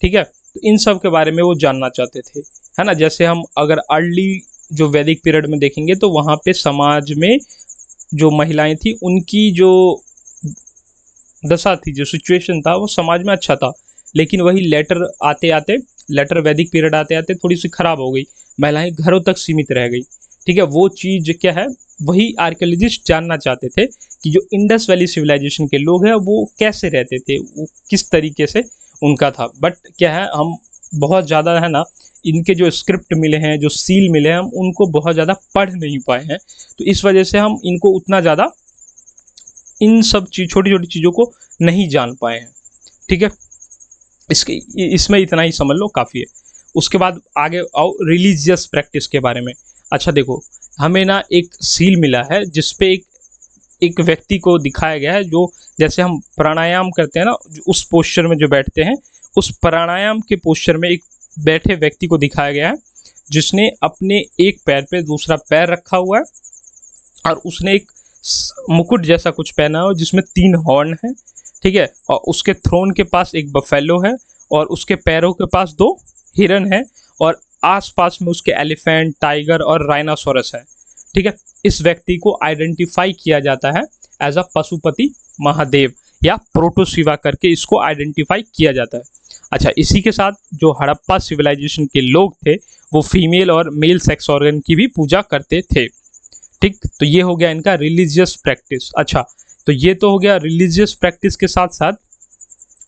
ठीक है। तो इन सब के बारे में वो जानना चाहते थे, है ना। जैसे हम अगर अर्ली जो वैदिक पीरियड में देखेंगे तो वहाँ पे समाज में जो महिलाएं थी उनकी जो दशा थी, जो सिचुएशन था, वो समाज में अच्छा था। लेकिन वही लेटर आते आते, लेटर वैदिक पीरियड आते आते थोड़ी सी खराब हो गई, महिलाएं घरों तक सीमित रह गई, ठीक है। वो चीज़ क्या है, वही आर्कियोलॉजिस्ट जानना चाहते थे कि जो इंडस वैली सिविलाइजेशन के लोग हैं वो कैसे रहते थे, वो किस तरीके से उनका था। बट क्या है, हम बहुत ज़्यादा है ना, इनके जो स्क्रिप्ट मिले हैं, जो सील मिले हैं, हम उनको बहुत ज़्यादा पढ़ नहीं पाए हैं। तो इस वजह से हम इनको उतना ज़्यादा इन सब चीज छोटी छोटी चीज़ों को नहीं जान पाए हैं, ठीक है। इसके इसमें इतना ही समझ लो काफ़ी है। उसके बाद आगे आओ रिलीजियस प्रैक्टिस के बारे में। अच्छा देखो, हमें ना एक सील मिला है जिसपे एक एक व्यक्ति को दिखाया गया है, जो जैसे हम प्राणायाम करते हैं ना, उस पोस्चर में जो बैठते हैं, उस प्राणायाम के पोस्चर में एक बैठे व्यक्ति को दिखाया गया है, जिसने अपने एक पैर पे दूसरा पैर रखा हुआ है और उसने एक मुकुट जैसा कुछ पहना हो जिसमें 3 हॉर्न है, ठीक है। और उसके थ्रोन के पास एक बफेलो है और उसके पैरों के पास 2 हिरन है और आसपास में उसके एलिफेंट, टाइगर और राइनासोरस है, ठीक है। इस व्यक्ति को आइडेंटिफाई किया जाता है एज अ पशुपति महादेव या प्रोटोशिवा करके इसको आइडेंटिफाई किया जाता है। अच्छा, इसी के साथ जो हड़प्पा सिविलाइजेशन के लोग थे वो फीमेल और मेल सेक्स ऑर्गन की भी पूजा करते थे, ठीक। तो ये हो गया इनका रिलीजियस प्रैक्टिस। अच्छा, तो ये तो हो गया रिलीजियस प्रैक्टिस के साथ साथ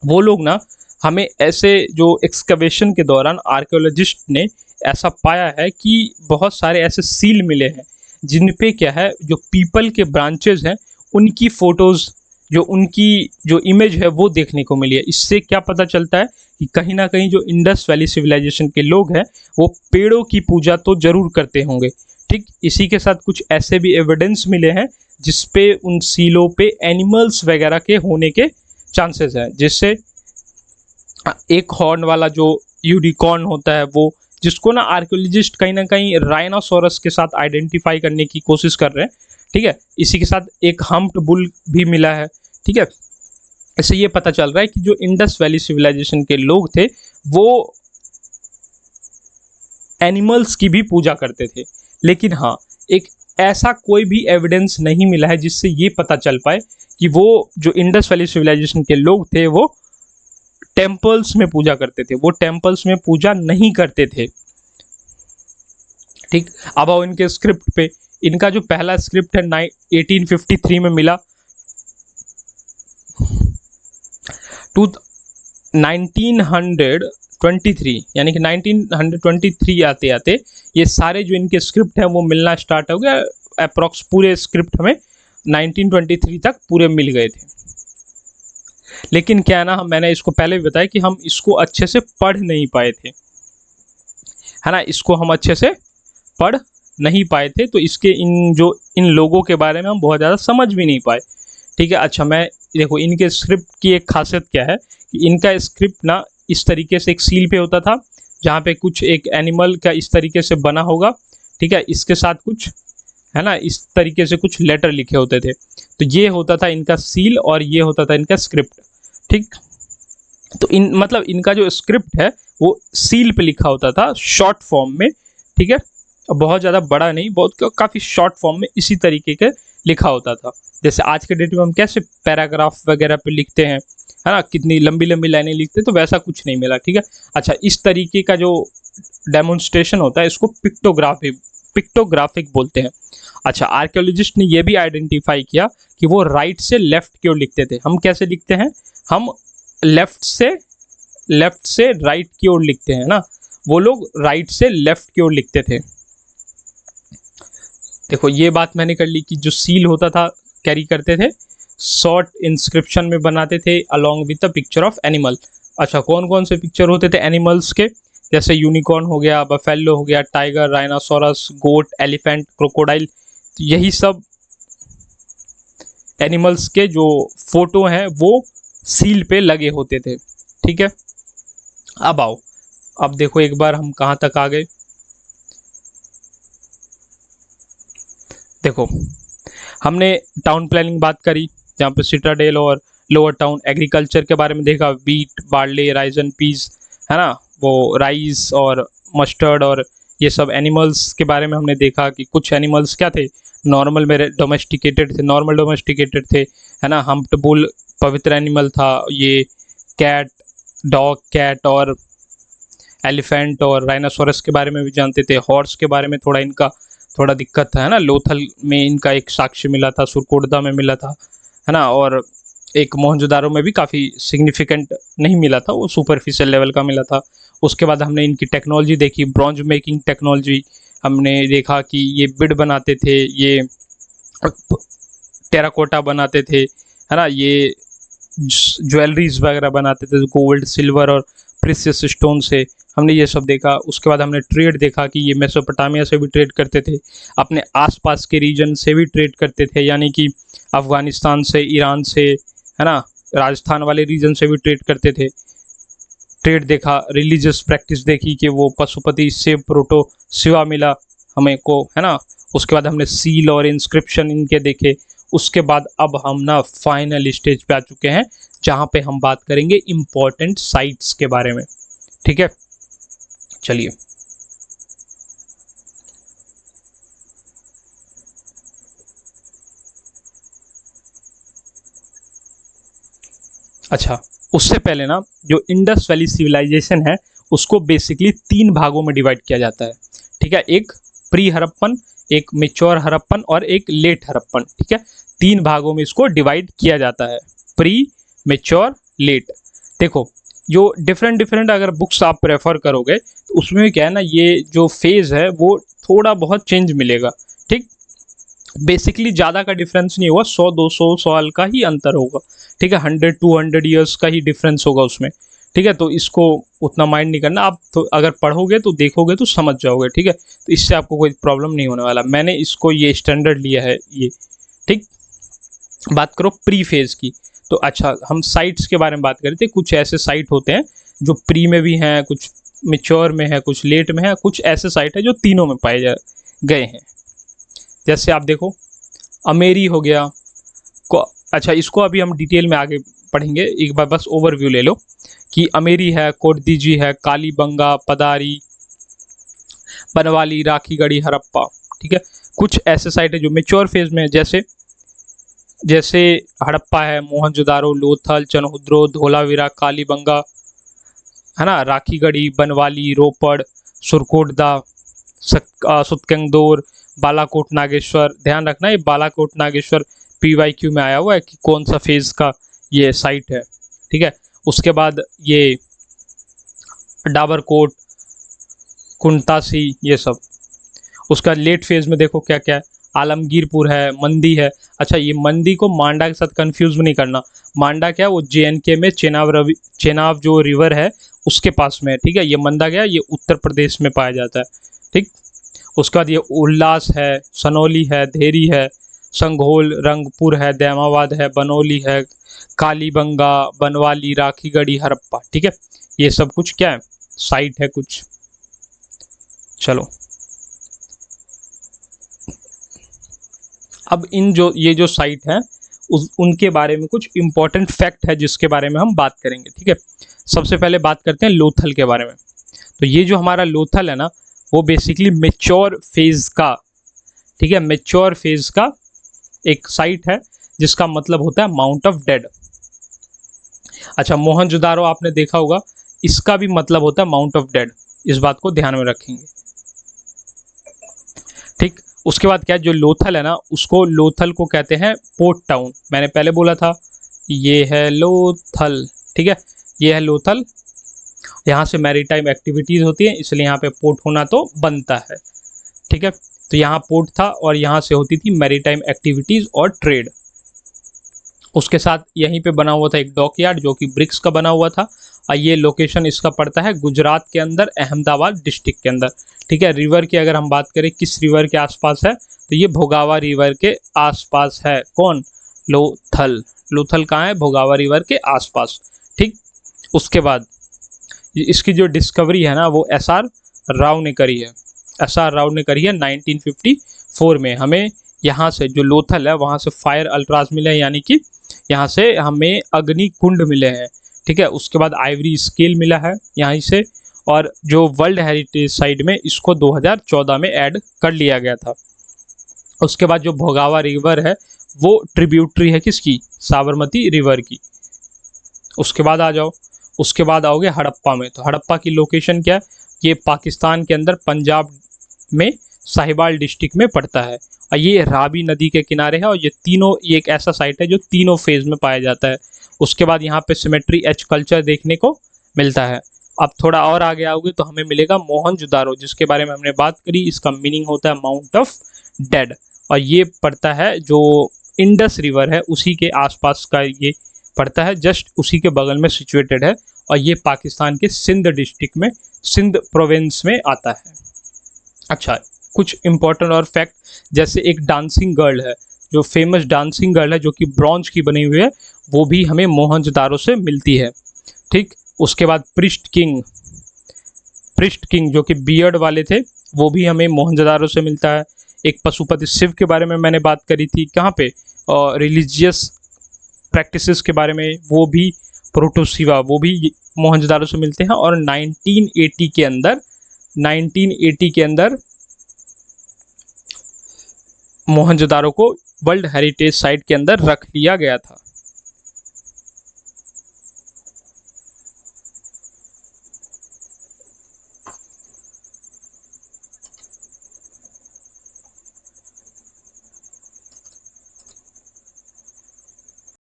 वो लोग ना, हमें ऐसे जो एक्सकवेशन के दौरान आर्कियोलॉजिस्ट ने ऐसा पाया है कि बहुत सारे ऐसे सील मिले हैं जिन पे क्या है, जो पीपल के ब्रांचेस हैं उनकी फोटोज, जो उनकी जो इमेज है वो देखने को मिली है। इससे क्या पता चलता है कि कहीं ना कहीं जो इंडस वैली सिविलाइजेशन के लोग हैं वो पेड़ों की पूजा तो जरूर करते होंगे, ठीक। इसी के साथ कुछ ऐसे भी एविडेंस मिले हैं जिसपे उन सीलों पे एनिमल्स वगैरह के होने के चांसेस हैं, जिससे एक हॉर्न वाला जो यूनिकॉर्न होता है वो, जिसको ना आर्कियोलॉजिस्ट कहीं ना कहीं राइनोसोरस के साथ आइडेंटिफाई करने की कोशिश कर रहे हैं, ठीक है। इसी के साथ एक हम्प्ड बुल भी मिला है, ठीक है। इससे ये पता चल रहा है कि जो इंडस वैली सिविलाइजेशन के लोग थे वो एनिमल्स की भी पूजा करते थे। लेकिन हाँ, एक ऐसा कोई भी एविडेंस नहीं मिला है जिससे ये पता चल पाए कि वो जो इंडस वैली सिविलाइजेशन के लोग थे वो टेम्पल्स में पूजा करते थे, वो टेम्पल्स में पूजा नहीं करते थे, ठीक। अब आओ इनके स्क्रिप्ट पे। इनका जो पहला स्क्रिप्ट है 1853 में मिला, 1923 यानी कि 1923 आते आते ये सारे जो इनके स्क्रिप्ट हैं वो मिलना स्टार्ट हो गया। अप्रॉक्स पूरे स्क्रिप्ट हमें 1923 तक पूरे मिल गए थे। लेकिन क्या है ना, मैंने इसको पहले भी बताया कि हम इसको अच्छे से पढ़ नहीं पाए थे, है ना, इसको हम अच्छे से पढ़ नहीं पाए थे, तो इसके इन लोगों के बारे में हम बहुत ज़्यादा समझ भी नहीं पाए, ठीक है। अच्छा, मैं देखो इनके स्क्रिप्ट की एक खासियत क्या है कि इनका स्क्रिप्ट ना इस तरीके से एक सील पे होता था जहाँ पे कुछ एक एनिमल का इस तरीके से बना होगा, ठीक है। इसके साथ कुछ है ना, इस तरीके से कुछ लेटर लिखे होते थे, तो ये होता था इनका सील और ये होता था इनका स्क्रिप्ट, ठीक। तो मतलब इनका जो स्क्रिप्ट है वो सील पे लिखा होता था शॉर्ट फॉर्म में, ठीक है। बहुत ज़्यादा बड़ा नहीं, बहुत काफ़ी शॉर्ट फॉर्म में इसी तरीके के लिखा होता था। जैसे आज के डेट में हम कैसे पैराग्राफ वगैरह पे लिखते हैं, है ना, कितनी लंबी लंबी लाइनें लिखते हैं, तो वैसा कुछ नहीं मिला, ठीक है। अच्छा, इस तरीके का जो डेमोन्स्ट्रेशन होता है इसको पिक्टोग्राफिक बोलते हैं। अच्छा, आर्कियोलॉजिस्ट ने यह भी आइडेंटिफाई किया कि वो राइट से लेफ्ट की ओर लिखते थे। हम कैसे लिखते हैं, हम लेफ्ट से राइट की ओर लिखते हैं ना, वो लोग राइट से लेफ्ट की ओर लिखते थे। देखो ये बात मैंने कर ली कि जो सील होता था कैरी करते थे, शॉर्ट इंस्क्रिप्शन में बनाते थे along with the picture of animal. अच्छा, कौन कौन से पिक्चर होते थे एनिमल्स के? जैसे यूनिकॉर्न हो गया, बफेलो हो गया, टाइगर, राइनासोरस, गोट, एलिफेंट, क्रोकोडाइल, यही सब एनिमल्स के जो फोटो हैं वो सील पे लगे होते थे। ठीक है, अब आओ, अब देखो एक बार हम कहाँ तक आ गए। देखो, हमने टाउन प्लानिंग बात करी, जहाँ पे सिटाडेल और लोअर टाउन, एग्रीकल्चर के बारे में देखा, wheat, barley, rice and peas, है ना, वो राइस और मस्टर्ड, और ये सब एनिमल्स के बारे में हमने देखा कि कुछ एनिमल्स क्या थे, नॉर्मल में डोमेस्टिकेटेड थे, नॉर्मल डोमेस्टिकेटेड थे, है ना। हम्प्ड बुल पवित्र एनिमल था, ये कैट, डॉग, कैट और एलिफेंट और राइनासोरस के बारे में भी जानते थे। हॉर्स के बारे में थोड़ा इनका थोड़ा दिक्कत था, है ना, लोथल में इनका एक साक्ष्य मिला था, सुरकोटदा में मिला था, है ना, और एक मोहनजोदारो में भी काफ़ी सिग्निफिकेंट नहीं मिला था, वो सुपरफिशियल लेवल का मिला था। उसके बाद हमने इनकी टेक्नोलॉजी देखी, ब्रॉन्ज मेकिंग टेक्नोलॉजी, हमने देखा कि ये बिड बनाते थे, ये टेराकोटा बनाते थे, है ना, ये ज्वेलरीज वगैरह बनाते थे गोल्ड, सिल्वर और प्रीशियस स्टोन से, हमने ये सब देखा। उसके बाद हमने ट्रेड देखा कि ये मेसोपोटामिया से भी ट्रेड करते थे, अपने आसपास के रीजन से भी ट्रेड करते थे, यानी कि अफगानिस्तान से, ईरान से, है ना, राजस्थान वाले रीजन से भी ट्रेड करते थे। ट्रेड देखा, रिलीजियस प्रैक्टिस देखी कि वो पशुपति शिव प्रोटो शिवा मिला हमें को, है ना। उसके बाद हमने सील और इंस्क्रिप्शन इनके देखे। उसके बाद अब हम ना फाइनल स्टेज पे आ चुके हैं, जहाँ पे हम बात करेंगे इम्पोर्टेंट साइट्स के बारे में। ठीक है, चलिए। अच्छा, उससे पहले ना जो इंडस वैली सिविलाइजेशन है उसको बेसिकली 3 भागों में डिवाइड किया जाता है। ठीक है, एक प्री हड़प्पन, एक मेच्योर हड़प्पन और एक लेट हड़प्पन। ठीक है, 3 भागों में इसको डिवाइड किया जाता है, प्री, मेच्योर, लेट। देखो, जो डिफरेंट डिफरेंट अगर बुक्स आप प्रेफर करोगे तो उसमें क्या है ना, ये जो फेज है वो थोड़ा बहुत चेंज मिलेगा। ठीक, बेसिकली ज़्यादा का डिफरेंस नहीं होगा, 100-200 साल का ही अंतर होगा। ठीक है, 100-200 ईयर्स का ही डिफरेंस होगा उसमें। ठीक है, तो इसको उतना माइंड नहीं करना आप, तो अगर पढ़ोगे तो देखोगे तो समझ जाओगे। ठीक है, तो इससे आपको कोई प्रॉब्लम नहीं होने वाला, मैंने इसको ये स्टैंडर्ड लिया है ये। ठीक, बात करो प्री फेज की, तो अच्छा हम साइट्स के बारे में बात करते हैं। कुछ ऐसे साइट होते हैं जो प्री में भी हैं, कुछ मेच्योर में है, कुछ लेट में है, कुछ ऐसे साइट है जो तीनों में पाए गए हैं। जैसे आप देखो, अमेरी हो गया को, अच्छा इसको अभी हम डिटेल में आगे पढ़ेंगे, एक बार बस ओवरव्यू ले लो कि अमेरी है, कोटदीजी है, कालीबंगा, पदारी, बनवाली, राखीगढ़ी, हड़प्पा। ठीक है, कुछ ऐसे साइट है जो मेच्योर फेज में है, जैसे जैसे हड़प्पा है, मोहनजोदारो, लोथल, चनहुद्रो, धोलावीरा, कालीबंगा, है ना, राखीगढ़ी, बनवाली, रोपड़, सुरकोटदा, सुतकेंगदोर, बालाकोट नागेश्वर। ध्यान रखना ये बालाकोट नागेश्वर PYQ में आया हुआ है कि कौन सा फेज का ये साइट है। ठीक है, उसके बाद ये डाबरकोट, कुंटासी, ये सब। उसका लेट फेज में देखो क्या क्या है, आलमगीरपुर है, मंदी है। अच्छा, ये मंदी को मांडा के साथ कंफ्यूज नहीं करना, मांडा क्या है वो JNK में चेनाब जो रिवर है उसके पास में है। ठीक है, ये मंदा क्या है, ये उत्तर प्रदेश में पाया जाता है। ठीक, उसके बाद ये उल्लास है, सनौली है, धेरी है, संघोल, रंगपुर है, दैमाबाद है, बनौली है, कालीबंगा, बनवाली, राखीगढ़ी, हड़प्पा। ठीक है, ये सब कुछ क्या है, साइट है कुछ। चलो, अब इन जो ये जो साइट है उनके बारे में कुछ इंपॉर्टेंट फैक्ट है जिसके बारे में हम बात करेंगे। ठीक है, सबसे पहले बात करते हैं लोथल के बारे में। तो ये जो हमारा लोथल है ना, वो बेसिकली मेच्योर फेज का, ठीक है, मेच्योर फेज का एक साइट है जिसका मतलब होता है माउंट ऑफ डेड। अच्छा, मोहनजोदारो आपने देखा होगा, इसका भी मतलब होता है माउंट ऑफ डेड, इस बात को ध्यान में रखेंगे। ठीक, उसके बाद क्या, जो लोथल है ना उसको लोथल को कहते हैं पोर्ट टाउन, मैंने पहले बोला था ये है लोथल। ठीक है, ये है लोथल, यहाँ से मैरीटाइम एक्टिविटीज होती है इसलिए यहाँ पे पोर्ट होना तो बनता है। ठीक है, तो यहाँ पोर्ट था और यहाँ से होती थी मैरीटाइम एक्टिविटीज और ट्रेड। उसके साथ यहीं पे बना हुआ था एक डॉकयार्ड जो कि ब्रिक्स का बना हुआ था। और ये लोकेशन इसका पड़ता है गुजरात के अंदर, अहमदाबाद डिस्ट्रिक्ट के अंदर। ठीक है, रिवर की अगर हम बात करें किस रिवर के आसपास है, तो ये भोगावा रिवर के आसपास है। कौन? लोथल। लोथल कहाँ है? भोगावा रिवर के आसपास। ठीक, उसके बाद इसकी जो डिस्कवरी है ना वो एसआर राव ने करी है। एसआर राव ने करी है 1954 में। हमें यहाँ से जो लोथल है वहाँ से फायर अल्ट्रास मिले हैं, यानी कि यहाँ से हमें अग्नि कुंड मिले हैं। ठीक है, उसके बाद आइवरी स्केल मिला है यहीं से, और जो वर्ल्ड हेरिटेज साइट में इसको 2014 में ऐड कर लिया गया था। उसके बाद जो भोगावा रिवर है वो ट्रिब्यूटरी है किसकी? साबरमती रिवर की। उसके बाद आ जाओ, उसके बाद आओगे हड़प्पा में। तो हड़प्पा की लोकेशन क्या है? ये पाकिस्तान के अंदर पंजाब में साहिवाल डिस्ट्रिक्ट में पड़ता है, और ये रावी नदी के किनारे है। और ये तीनों, ये एक ऐसा साइट है जो तीनों फेज में पाया जाता है। उसके बाद यहाँ पे सिमेट्री एच कल्चर देखने को मिलता है। अब थोड़ा और आगे आओगे तो हमें मिलेगा मोहनजोदारो, जिसके बारे में हमने बात करी। इसका मीनिंग होता है माउंट ऑफ डेड, और ये पड़ता है जो इंडस रिवर है उसी के आसपास का ये पड़ता है, जस्ट उसी के बगल में सिचुएटेड है। और ये पाकिस्तान के सिंध डिस्ट्रिक्ट में, सिंध प्रोविंस में आता है। अच्छा, कुछ इंपॉर्टेंट और फैक्ट, जैसे एक डांसिंग गर्ल है, जो फेमस डांसिंग गर्ल है जो कि ब्रॉन्ज की बनी हुई है, वो भी हमें मोहनजोदारो से मिलती है। ठीक, उसके बाद प्रिस्ट किंग जो कि बियर्ड वाले थे, वो भी हमें मोहनजोदारो से मिलता है। एक पशुपति शिव के बारे में मैंने बात करी थी, कहाँ पे? रिलीजियस प्रैक्टिसेस के बारे में, वो भी प्रोटोसिवा, वो भी मोहनजोदारो से मिलते हैं। और 1980 के अंदर मोहनजोदारो को वर्ल्ड हेरिटेज साइट के अंदर रख लिया गया था।